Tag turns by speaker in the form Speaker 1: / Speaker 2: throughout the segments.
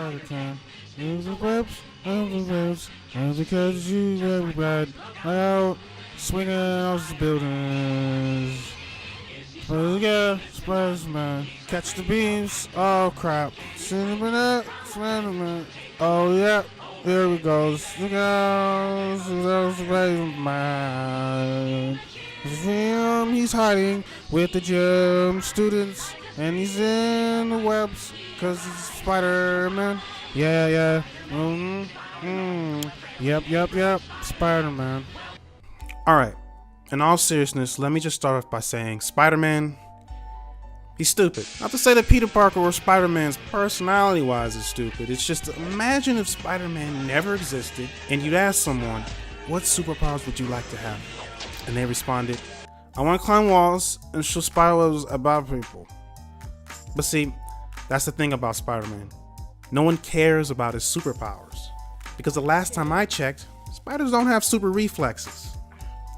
Speaker 1: Spider-Can. Use the webs, and the webs, and because you very bad. Out, swinging off the buildings. Yeah, Spider-Man. Catch the beams. Oh, crap. Spider-Man. Oh, yeah. There we go. Spider-Man. He's hiding with the gym students, and he's in the webs because he's Spider-Man. Yeah. Yep. Spider-Man. Alright, in all seriousness, let me just start off by saying Spider-Man, he's stupid. Not to say that Peter Parker or Spider-Man's personality-wise is stupid. It's just, imagine if Spider-Man never existed and you'd ask someone, what superpowers would you like to have? And they responded, I want to climb walls and shoot spiderwebs about people. But see, that's the thing about Spider-Man. No one cares about his superpowers. Because the last time I checked, spiders don't have super reflexes.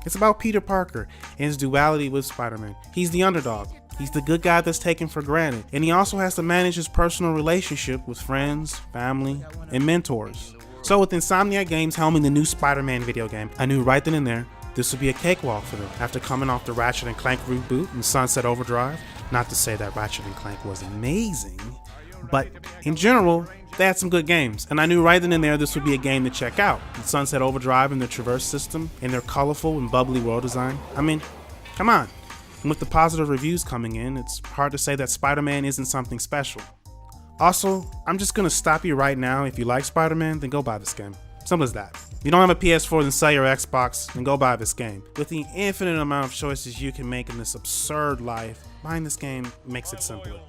Speaker 1: It's about Peter Parker and his duality with Spider-Man. He's the underdog. He's the good guy that's taken for granted. And he also has to manage his personal relationship with friends, family, and mentors. So with Insomniac Games helming the new Spider-Man video game, I knew right then and there this would be a cakewalk for them. After coming off the Ratchet & Clank reboot and Sunset Overdrive, not to say that Ratchet & Clank was amazing, but in general, they had some good games, and I knew right then and there this would be a game to check out. With Sunset Overdrive and their traverse system, and their colorful and bubbly world design, I mean, come on. And with the positive reviews coming in, it's hard to say that Spider-Man isn't something special. Also, I'm just gonna stop you right now. If you like Spider-Man, then go buy this game. Simple as that. If you don't have a PS4, then sell your Xbox, then go buy this game. With the infinite amount of choices you can make in this absurd life, buying this game makes it simpler.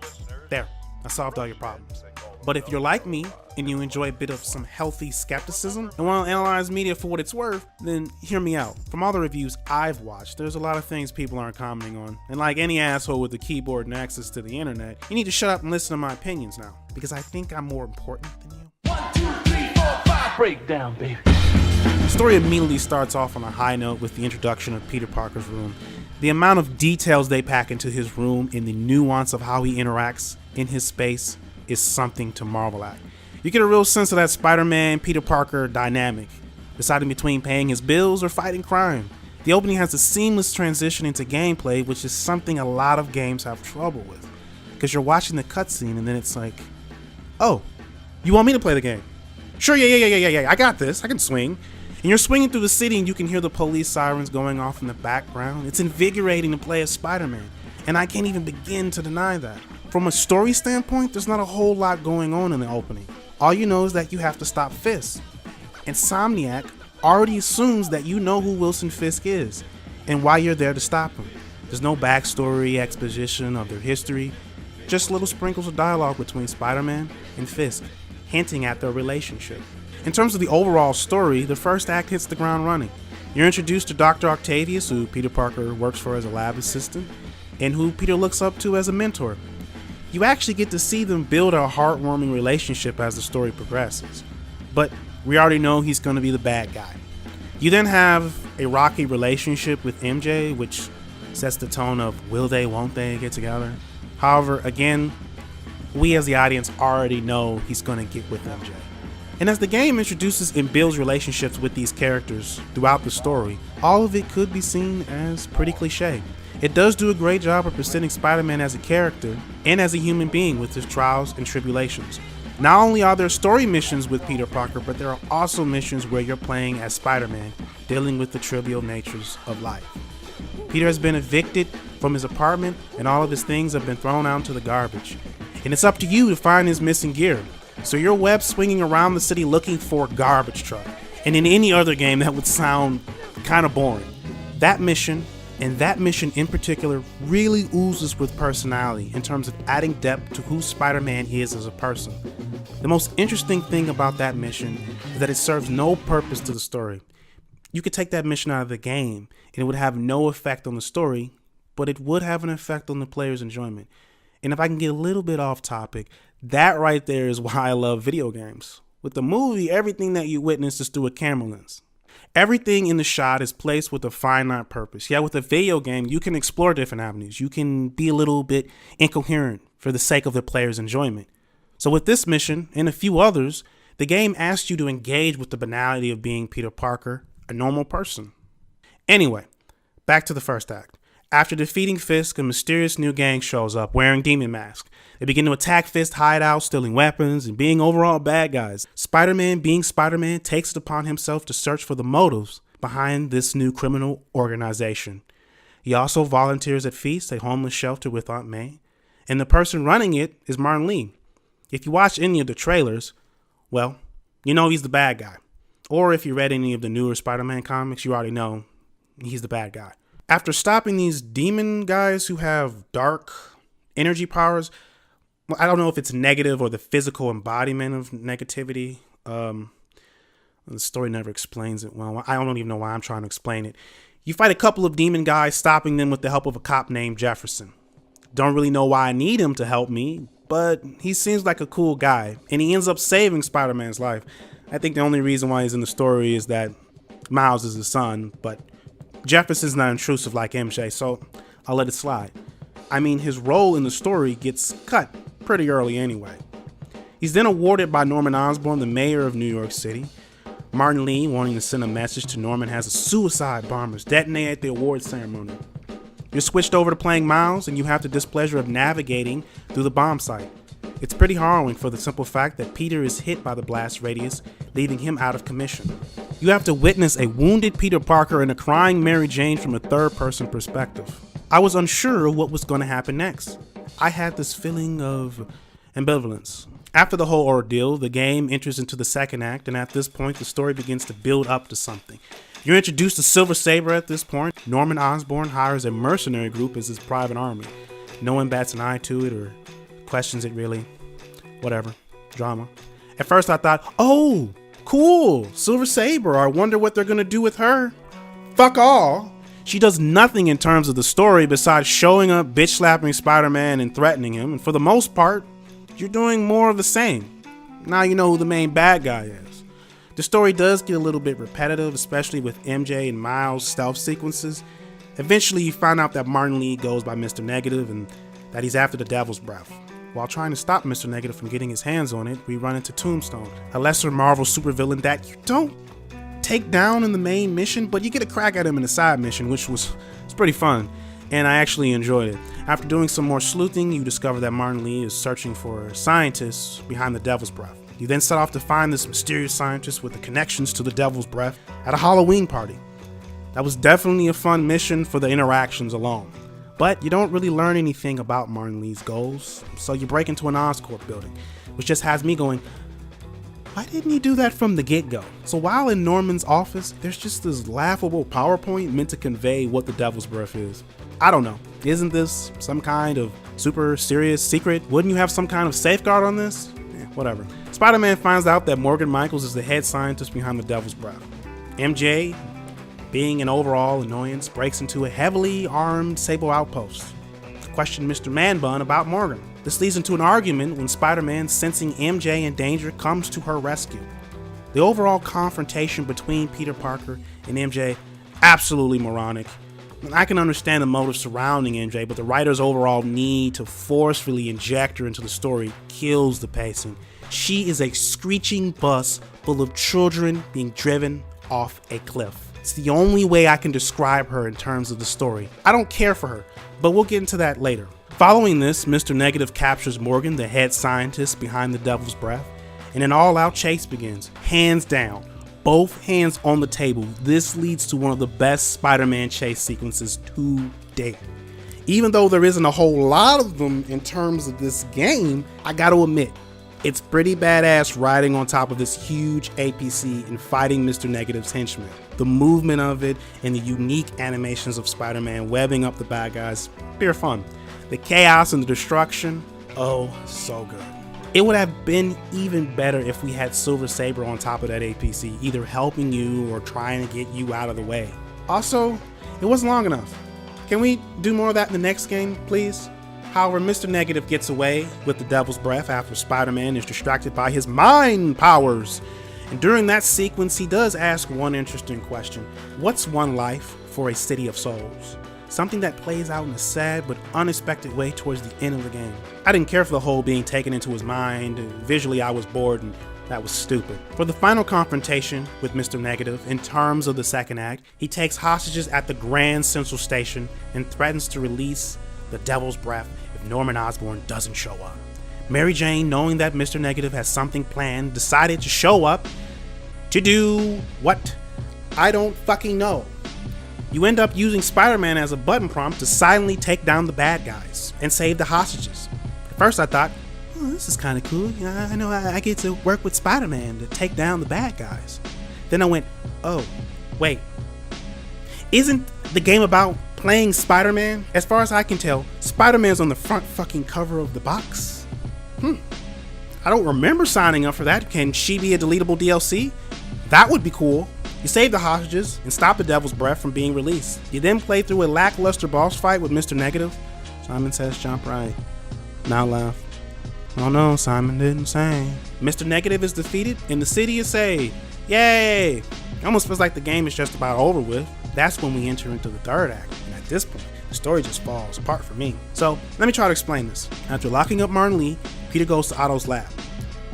Speaker 1: There, I solved all your problems. But if you're like me, and you enjoy a bit of some healthy skepticism, and want to analyze media for what it's worth, then hear me out. From all the reviews I've watched, there's a lot of things people aren't commenting on. And like any asshole with a keyboard and access to the internet, you need to shut up and listen to my opinions now. Because I think I'm more important than you.
Speaker 2: 1, 2, 3, 4, 5. Breakdown, baby.
Speaker 1: The story immediately starts off on a high note with the introduction of Peter Parker's room. The amount of details they pack into his room and the nuance of how he interacts in his space is something to marvel at. You get a real sense of that Spider-Man Peter Parker dynamic, deciding between paying his bills or fighting crime. The opening has a seamless transition into gameplay, which is something a lot of games have trouble with. Because you're watching the cutscene and then it's like, oh, you want me to play the game? Sure, yeah, I got this, I can swing. And you're swinging through the city and you can hear the police sirens going off in the background. It's invigorating to play as Spider-Man, and I can't even begin to deny that. From a story standpoint, there's not a whole lot going on in the opening. All you know is that you have to stop Fisk. Insomniac already assumes that you know who Wilson Fisk is and why you're there to stop him. There's no backstory, exposition of their history, just little sprinkles of dialogue between Spider-Man and Fisk, hinting at their relationship. In terms of the overall story, the first act hits the ground running. You're introduced to Dr. Octavius, who Peter Parker works for as a lab assistant, and who Peter looks up to as a mentor. You actually get to see them build a heartwarming relationship as the story progresses. But we already know he's going to be the bad guy. You then have a rocky relationship with MJ, which sets the tone of will they, won't they get together. However, again, we as the audience already know he's going to get with MJ. And as the game introduces and builds relationships with these characters throughout the story, all of it could be seen as pretty cliche. It does do a great job of presenting Spider-Man as a character and as a human being with his trials and tribulations. Not only are there story missions with Peter Parker, but there are also missions where you're playing as Spider-Man, dealing with the trivial natures of life. Peter has been evicted from his apartment and all of his things have been thrown out into the garbage. And it's up to you to find his missing gear. So you're web swinging around the city looking for a garbage truck. And in any other game that would sound kind of boring. That mission, and that mission in particular, really oozes with personality in terms of adding depth to who Spider-Man is as a person. The most interesting thing about that mission is that it serves no purpose to the story. You could take that mission out of the game and it would have no effect on the story, but it would have an effect on the player's enjoyment. And if I can get a little bit off topic, that right there is why I love video games. With the movie, everything that you witness is through a camera lens. Everything in the shot is placed with a finite purpose. Yeah, with a video game, you can explore different avenues. You can be a little bit incoherent for the sake of the player's enjoyment. So with this mission and a few others, the game asks you to engage with the banality of being Peter Parker, a normal person. Anyway, back to the first act. After defeating Fisk, a mysterious new gang shows up wearing demon masks. They begin to attack Fisk's hideout, stealing weapons and being overall bad guys. Spider-Man, being Spider-Man, takes it upon himself to search for the motives behind this new criminal organization. He also volunteers at Feast, a homeless shelter with Aunt May, and the person running it is Martin Lee. If you watch any of the trailers, well, you know he's the bad guy. Or if you read any of the newer Spider-Man comics, you already know he's the bad guy. After stopping these demon guys who have dark energy powers, well, I don't know if it's negative or the physical embodiment of negativity. The story never explains it well. I don't even know why I'm trying to explain it. You fight a couple of demon guys, stopping them with the help of a cop named Jefferson. Don't really know why I need him to help me, but he seems like a cool guy, and he ends up saving Spider-Man's life. I think the only reason why he's in the story is that Miles is his son, but Jefferson's not intrusive like MJ, so I'll let it slide. I mean, his role in the story gets cut pretty early anyway. He's then awarded by Norman Osborn, the mayor of New York City. Martin Lee, wanting to send a message to Norman, has a suicide bombers detonate at the award ceremony. You're switched over to playing Miles, and you have the displeasure of navigating through the bomb site. It's pretty harrowing for the simple fact that Peter is hit by the blast radius, leaving him out of commission. You have to witness a wounded Peter Parker and a crying Mary Jane from a third-person perspective. I was unsure of what was going to happen next. I had this feeling of ambivalence. After the whole ordeal, the game enters into the second act, and at this point, the story begins to build up to something. You're introduced to Silver Saber at this point. Norman Osborn hires a mercenary group as his private army. No one bats an eye to it or questions it really. Whatever. Drama. At first I thought, oh, cool, Silver Saber. I wonder what they're gonna do with her. Fuck all. She does nothing in terms of the story besides showing up, bitch slapping Spider-Man and threatening him. And for the most part, you're doing more of the same. Now you know who the main bad guy is. The story does get a little bit repetitive, especially with MJ and Miles' stealth sequences. Eventually you find out that Martin Lee goes by Mr. Negative and that he's after the Devil's Breath. While trying to stop Mr. Negative from getting his hands on it, we run into Tombstone, a lesser Marvel supervillain that you don't take down in the main mission, but you get a crack at him in the side mission, which was pretty fun, and I actually enjoyed it. After doing some more sleuthing, you discover that Martin Lee is searching for scientists behind the Devil's Breath. You then set off to find this mysterious scientist with the connections to the Devil's Breath at a Halloween party. That was definitely a fun mission for the interactions alone. But you don't really learn anything about Martin Lee's goals, so you break into an Oscorp building, which just has me going, why didn't you do that from the get-go? So while in Norman's office, there's just this laughable PowerPoint meant to convey what the Devil's Breath is. I don't know. Isn't this some kind of super serious secret? Wouldn't you have some kind of safeguard on this? Whatever. Spider-Man finds out that Morgan Michaels is the head scientist behind the Devil's Breath. MJ, being an overall annoyance, breaks into a heavily armed Sable outpost to question Mr. Man-Bun about Morgan. This leads into an argument when Spider-Man, sensing MJ in danger, comes to her rescue. The overall confrontation between Peter Parker and MJ, absolutely moronic. I can understand the motives surrounding MJ, but the writer's overall need to forcefully inject her into the story kills the pacing. She is a screeching bus full of children being driven off a cliff. It's the only way I can describe her in terms of the story. I don't care for her, but we'll get into that later. Following this, Mr. Negative captures Morgan, the head scientist behind the Devil's Breath, and an all-out chase begins. Hands down, both hands on the table, this leads to one of the best Spider-Man chase sequences to date. Even though there isn't a whole lot of them in terms of this game, I gotta admit, it's pretty badass riding on top of this huge APC and fighting Mr. Negative's henchmen. The movement of it and the unique animations of Spider-Man webbing up the bad guys, pure fun. The chaos and the destruction, oh, so good. It would have been even better if we had Silver Saber on top of that APC, either helping you or trying to get you out of the way. Also, it wasn't long enough. Can we do more of that in the next game, please? However, Mr. Negative gets away with the Devil's Breath after Spider-Man is distracted by his mind powers. And during that sequence, he does ask one interesting question. What's one life for a city of souls? something that plays out in a sad but unexpected way towards the end of the game. I didn't care for the whole being taken into his mind. Visually, I was bored and that was stupid. For the final confrontation with Mr. Negative, in terms of the second act, he takes hostages at the Grand Central Station and threatens to release the Devil's Breath if Norman Osborn doesn't show up. Mary Jane, knowing that Mr. Negative has something planned, decided to show up to do what? I don't fucking know. You end up using Spider-Man as a button prompt to silently take down the bad guys and save the hostages. At first I thought, oh, this is kind of cool. I know I get to work with Spider-Man to take down the bad guys. Then I went, oh, wait. Isn't the game about playing Spider-Man? As far as I can tell, Spider-Man's on the front fucking cover of the box. I don't remember signing up for that. Can she be a deletable DLC? That would be cool. You save the hostages and stop the Devil's Breath from being released. You then play through a lackluster boss fight with Mr. Negative. Simon says jump right. Now laugh. Oh no, Simon didn't say. Mr. Negative is defeated and the city is saved. Yay! It almost feels like the game is just about over with. That's when we enter into the third act. And at this point, the story just falls apart for me. So let me try to explain this. After locking up Martin Lee, Peter goes to Otto's lab.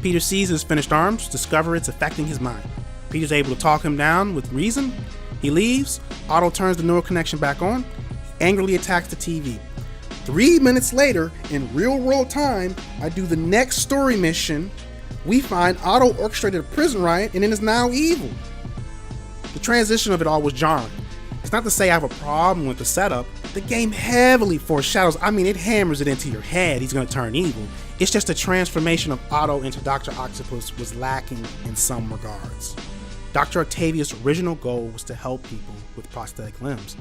Speaker 1: Peter sees his finished arms, discover it's affecting his mind. Peter's able to talk him down with reason. He leaves. Otto turns the neural connection back on. He angrily attacks the TV. 3 minutes later, in real world time, I do the next story mission. We find Otto orchestrated a prison riot and then is now evil. The transition of it all was jarring. It's not to say I have a problem with the setup. The game heavily foreshadows, it hammers it into your head he's going to turn evil. It's just the transformation of Otto into Dr. Octopus was lacking in some regards. Dr. Octavius' original goal was to help people with prosthetic limbs.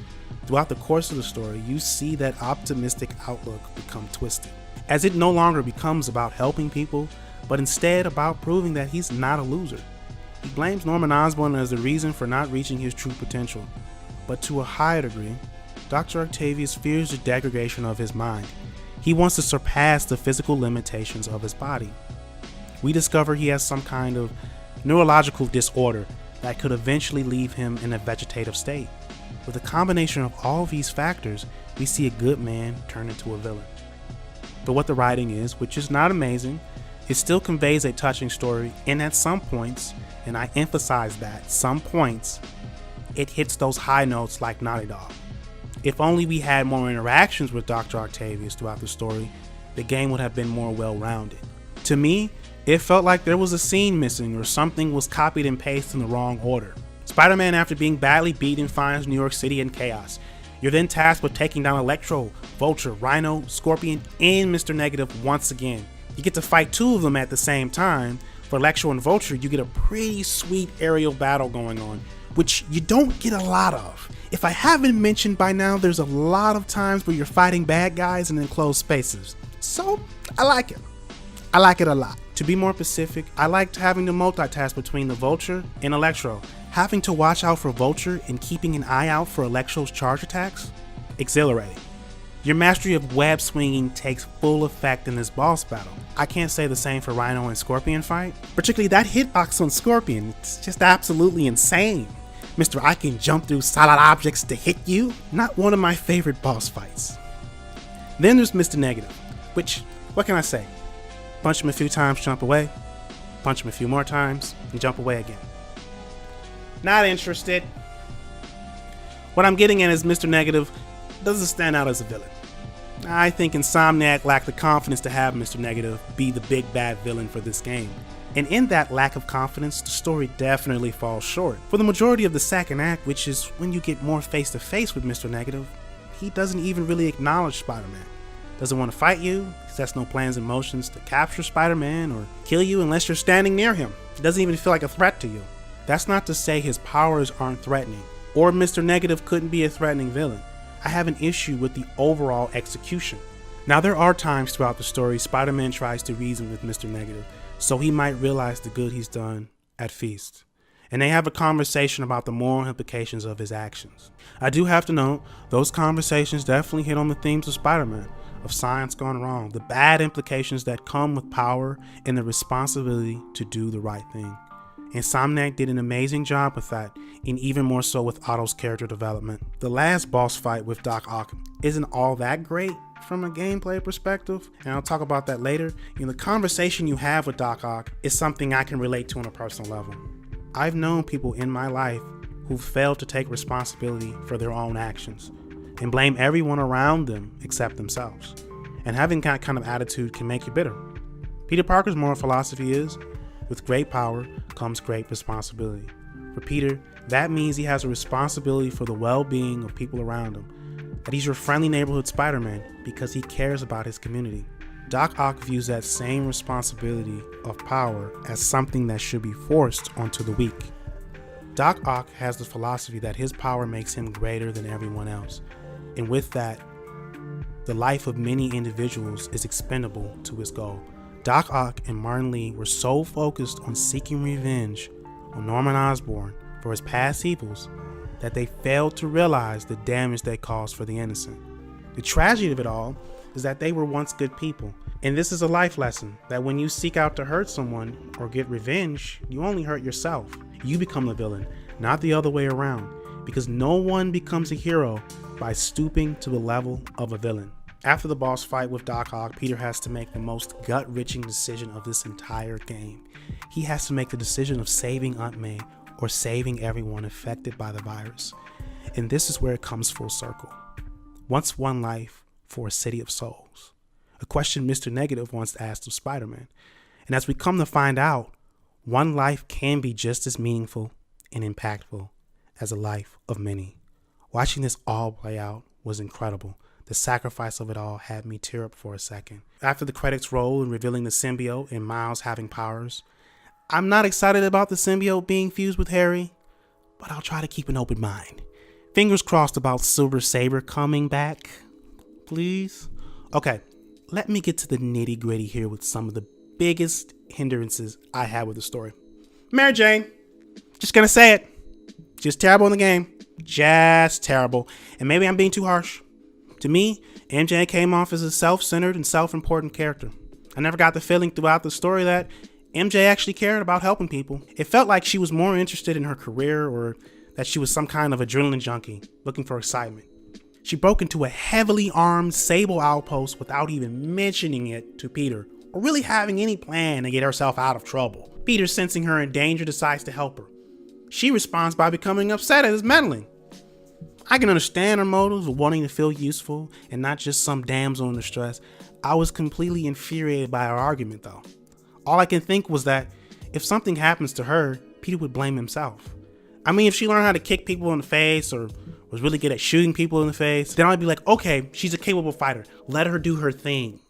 Speaker 1: Throughout the course of the story, you see that optimistic outlook become twisted, as it no longer becomes about helping people, but instead about proving that he's not a loser. He blames Norman Osborn as the reason for not reaching his true potential, but to a higher degree, Dr. Octavius fears the degradation of his mind. He wants to surpass the physical limitations of his body. We discover he has some kind of neurological disorder that could eventually leave him in a vegetative state. With a combination of all these factors, we see a good man turn into a villain. But what the writing is, which is not amazing, it still conveys a touching story, and at some points, and I emphasize that, some points, it hits those high notes like Naughty Dog. If only we had more interactions with Dr. Octavius throughout the story, the game would have been more well-rounded. To me, it felt like there was a scene missing or something was copied and pasted in the wrong order. Spider-Man, after being badly beaten, finds New York City in chaos. You're then tasked with taking down Electro, Vulture, Rhino, Scorpion, and Mr. Negative once again. You get to fight two of them at the same time. For Electro and Vulture, you get a pretty sweet aerial battle going on, which you don't get a lot of. If I haven't mentioned by now, there's a lot of times where you're fighting bad guys in enclosed spaces. So, I like it. I like it a lot. To be more specific, I liked having to multitask between the Vulture and Electro. Having to watch out for Vulture and keeping an eye out for Electro's charge attacks? Exhilarating. Your mastery of web swinging takes full effect in this boss battle. I can't say the same for Rhino and Scorpion fight. Particularly that hitbox on Scorpion, it's just absolutely insane. Mr. I can jump through solid objects to hit you? Not one of my favorite boss fights. Then there's Mr. Negative, which, what can I say? Punch him a few times, jump away. Punch him a few more times, and jump away again. Not interested. What I'm getting at is Mr. Negative doesn't stand out as a villain. I think Insomniac lacked the confidence to have Mr. Negative be the big bad villain for this game. And in that lack of confidence, the story definitely falls short. For the majority of the second act, which is when you get more face to face with Mr. Negative, he doesn't even really acknowledge Spider-Man. Doesn't want to fight you, sets no plans and motions to capture Spider-Man or kill you unless you're standing near him. He doesn't even feel like a threat to you. That's not to say his powers aren't threatening, or Mr. Negative couldn't be a threatening villain. I have an issue with the overall execution. Now there are times throughout the story Spider-Man tries to reason with Mr. Negative, so he might realize the good he's done at Feast. And they have a conversation about the moral implications of his actions. I do have to note, those conversations definitely hit on the themes of Spider-Man, of science gone wrong, the bad implications that come with power and the responsibility to do the right thing. Insomniac did an amazing job with that, and even more so with Otto's character development. The last boss fight with Doc Ock isn't all that great from a gameplay perspective, and I'll talk about that later. The conversation you have with Doc Ock is something I can relate to on a personal level. I've known people in my life who failed to take responsibility for their own actions and blame everyone around them except themselves. And having that kind of attitude can make you bitter. Peter Parker's moral philosophy is, with great power comes great responsibility. For Peter, that means he has a responsibility for the well-being of people around him, that he's your friendly neighborhood Spider-Man because he cares about his community. Doc Ock views that same responsibility of power as something that should be forced onto the weak. Doc Ock has the philosophy that his power makes him greater than everyone else, and with that, the life of many individuals is expendable to his goal. Doc Ock and Martin Lee were so focused on seeking revenge on Norman Osborn for his past evils that they failed to realize the damage they caused for the innocent. The tragedy of it all is that they were once good people, and this is a life lesson that when you seek out to hurt someone or get revenge, you only hurt yourself. You become the villain, not the other way around, because no one becomes a hero by stooping to the level of a villain. After the boss fight with Doc Ock, Peter has to make the most gut-wrenching decision of this entire game. He has to make the decision of saving Aunt May or saving everyone affected by the virus. And this is where it comes full circle. Once one life for a city of souls. A question Mr. Negative once asked of Spider-Man. And as we come to find out, one life can be just as meaningful and impactful as a life of many. Watching this all play out was incredible. The sacrifice of it all had me tear up for a second. After the credits roll and revealing the symbiote and Miles having powers, I'm not excited about the symbiote being fused with Harry, but I'll try to keep an open mind. Fingers crossed about Silver Saber coming back, please. Okay, let me get to the nitty gritty here with some of the biggest hindrances I had with the story. Mary Jane, just gonna say it, just terrible in the game, just terrible. And maybe I'm being too harsh. To me, MJ came off as a self-centered and self-important character. I never got the feeling throughout the story that MJ actually cared about helping people. It felt like she was more interested in her career or that she was some kind of adrenaline junkie looking for excitement. She broke into a heavily armed Sable outpost without even mentioning it to Peter or really having any plan to get herself out of trouble. Peter, sensing her in danger, decides to help her. She responds by becoming upset at his meddling. I can understand her motives of wanting to feel useful and not just some damsel in distress. I was completely infuriated by her argument though. All I can think was that if something happens to her, Peter would blame himself. I mean, if she learned how to kick people in the face or was really good at shooting people in the face, then I'd be like, okay, she's a capable fighter. Let her do her thing.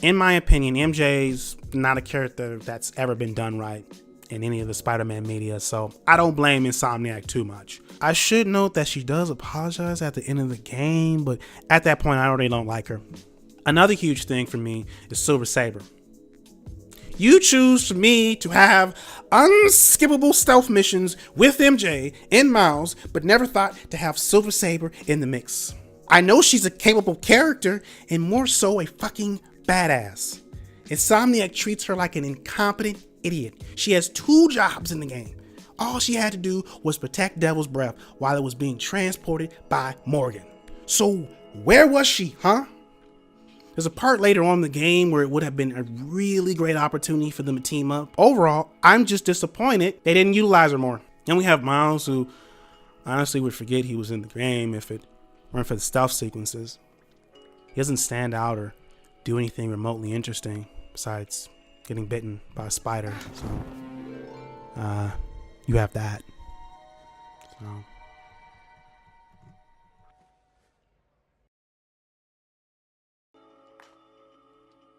Speaker 1: In my opinion, MJ's not a character that's ever been done right in any of the Spider-Man media, so I don't blame Insomniac too much. I should note that she does apologize at the end of the game, but at that point I already don't like her. Another huge thing for me is Silver Saber. You choose for me to have unskippable stealth missions with MJ and Miles, but never thought to have Silver Saber in the mix. I know she's a capable character and more so a fucking badass. Insomniac treats her like an incompetent idiot. She has 2 jobs in the game. All she had to do was protect Devil's Breath while it was being transported by Morgan. So where was she, huh? There's a part later on in the game where it would have been a really great opportunity for them to team up. Overall, I'm just disappointed they didn't utilize her more. Then we have Miles, who honestly would forget he was in the game if it weren't for the stealth sequences. He doesn't stand out or do anything remotely interesting besides getting bitten by a spider. So, you have that. So.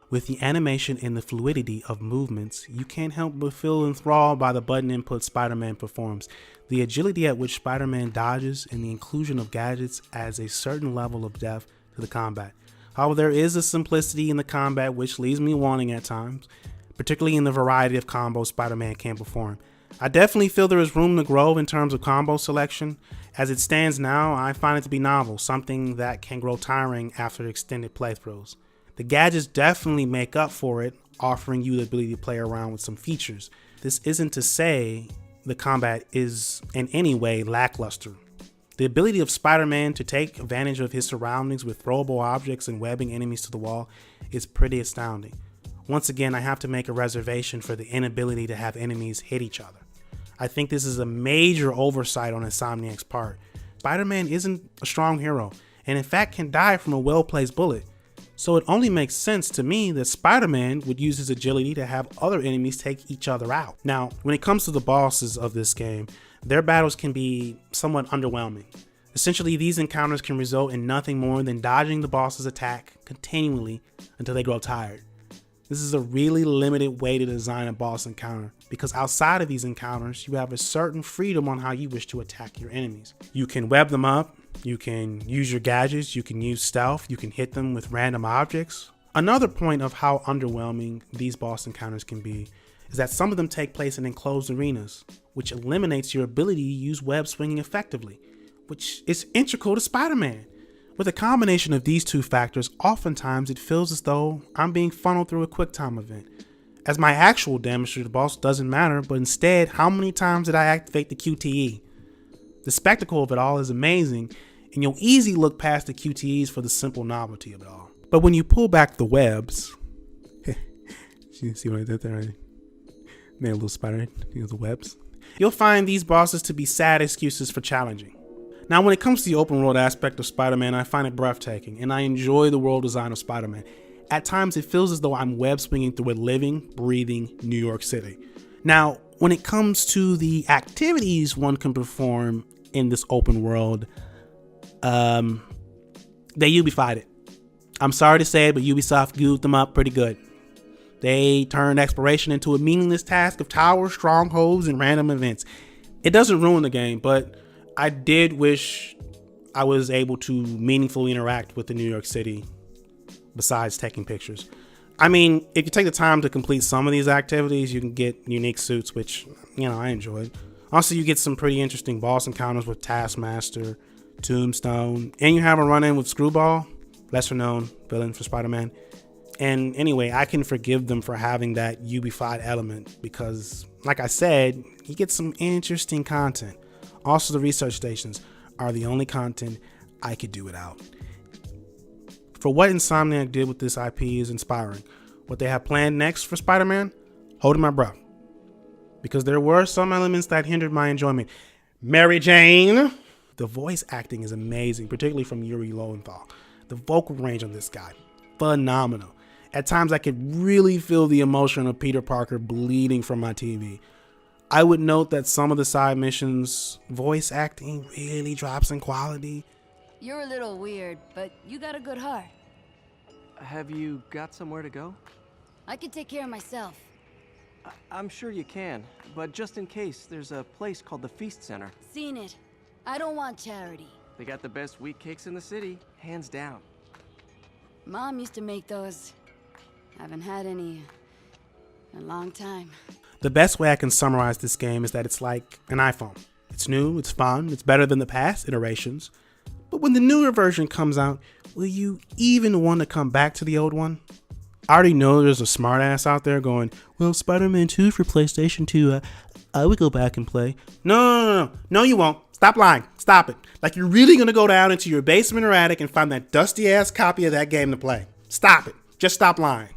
Speaker 1: With the animation and the fluidity of movements, you can't help but feel enthralled by the button input Spider-Man performs. The agility at which Spider-Man dodges and the inclusion of gadgets adds a certain level of depth to the combat. However, there is a simplicity in the combat which leaves me wanting at times, particularly in the variety of combos Spider-Man can perform. I definitely feel there is room to grow in terms of combo selection. As it stands now, I find it to be novel, something that can grow tiring after extended playthroughs. The gadgets definitely make up for it offering you the ability to play around with some features. This isn't to say the combat is in any way lackluster. The ability of Spider-Man to take advantage of his surroundings with throwable objects and webbing enemies to the wall is pretty astounding. Once again, I have to make a reservation for the inability to have enemies hit each other. I think this is a major oversight on Insomniac's part. Spider-Man isn't a strong hero, and in fact can die from a well-placed bullet. So it only makes sense to me that Spider-Man would use his agility to have other enemies take each other out. Now, when it comes to the bosses of this game, their battles can be somewhat underwhelming. Essentially, these encounters can result in nothing more than dodging the boss's attack continually until they grow tired. This is a really limited way to design a boss encounter, because outside of these encounters, you have a certain freedom on how you wish to attack your enemies. You can web them up, you can use your gadgets, you can use stealth, you can hit them with random objects. Another point of how underwhelming these boss encounters can be is that some of them take place in enclosed arenas, which eliminates your ability to use web swinging effectively, which is integral to Spider-Man. With a combination of these two factors, oftentimes it feels as though I'm being funneled through a QuickTime event. As my actual damage to the boss doesn't matter, but instead, how many times did I activate the QTE? The spectacle of it all is amazing, and you'll easily look past the QTEs for the simple novelty of it all. But when you pull back the webs, you see what I did there? I made a little spider, the webs. You'll find these bosses to be sad excuses for challenging. Now, when it comes to the open world aspect of Spider-Man, I find it breathtaking, and I enjoy the world design of Spider-Man. At times, it feels as though I'm web swinging through a living, breathing New York City. Now, when it comes to the activities one can perform in this open world, they Ubified it. I'm sorry to say it, but Ubisoft goofed them up pretty good. They turned exploration into a meaningless task of towers, strongholds, and random events. It doesn't ruin the game, but I did wish I was able to meaningfully interact with the New York City besides taking pictures. I mean, if you take the time to complete some of these activities, you can get unique suits, which, I enjoyed. Also, you get some pretty interesting boss encounters with Taskmaster, Tombstone, and you have a run-in with Screwball, lesser known villain for Spider-Man. And anyway, I can forgive them for having that Ubified element because, like I said, you get some interesting content. Also, the research stations are the only content I could do without. For what Insomniac did with this IP is inspiring. What they have planned next for Spider-Man, holding my breath. Because there were some elements that hindered my enjoyment. Mary Jane! The voice acting is amazing, particularly from Yuri Lowenthal. The vocal range on this guy, phenomenal. At times I could really feel the emotion of Peter Parker bleeding from my TV. I would note that some of the side missions, voice acting really drops in quality.
Speaker 3: You're a little weird, but you got a good heart.
Speaker 4: Have you got somewhere to go?
Speaker 3: I can take care of myself.
Speaker 4: I'm sure you can, but just in case, there's a place called the Feast Center.
Speaker 3: Seen it. I don't want charity.
Speaker 4: They got the best wheat cakes in the city, hands down.
Speaker 3: Mom used to make those. Haven't had any in a long time.
Speaker 1: The best way I can summarize this game is that it's like an iPhone. It's new, it's fun, it's better than the past iterations. But when the newer version comes out, will you even want to come back to the old one? I already know there's a smartass out there going, well, Spider-Man 2 for PlayStation 2, I would go back and play. No, you won't. Stop lying. Stop it. Like you're really going to go down into your basement or attic and find that dusty ass copy of that game to play. Stop it. Just stop lying.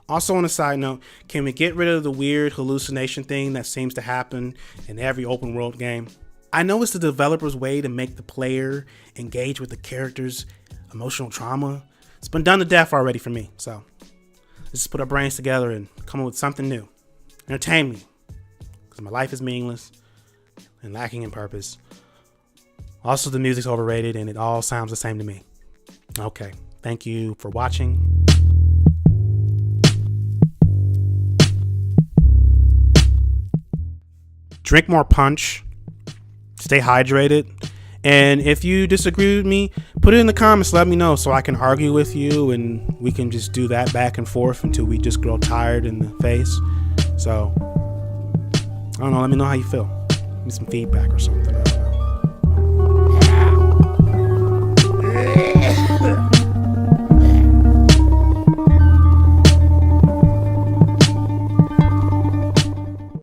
Speaker 1: Also, on a side note, can we get rid of the weird hallucination thing that seems to happen in every open world game? I know it's the developer's way to make the player engage with the character's emotional trauma. It's been done to death already for me, so let's just put our brains together and come up with something new. Entertain me, because my life is meaningless and lacking in purpose. Also, the music's overrated and it all sounds the same to me. Okay, thank you for watching. Drink more punch, stay hydrated, and if you disagree with me, put it in the comments, let me know so I can argue with you and we can just do that back and forth until we just grow tired in the face. So, I don't know, let me know how you feel. Give me some feedback or something.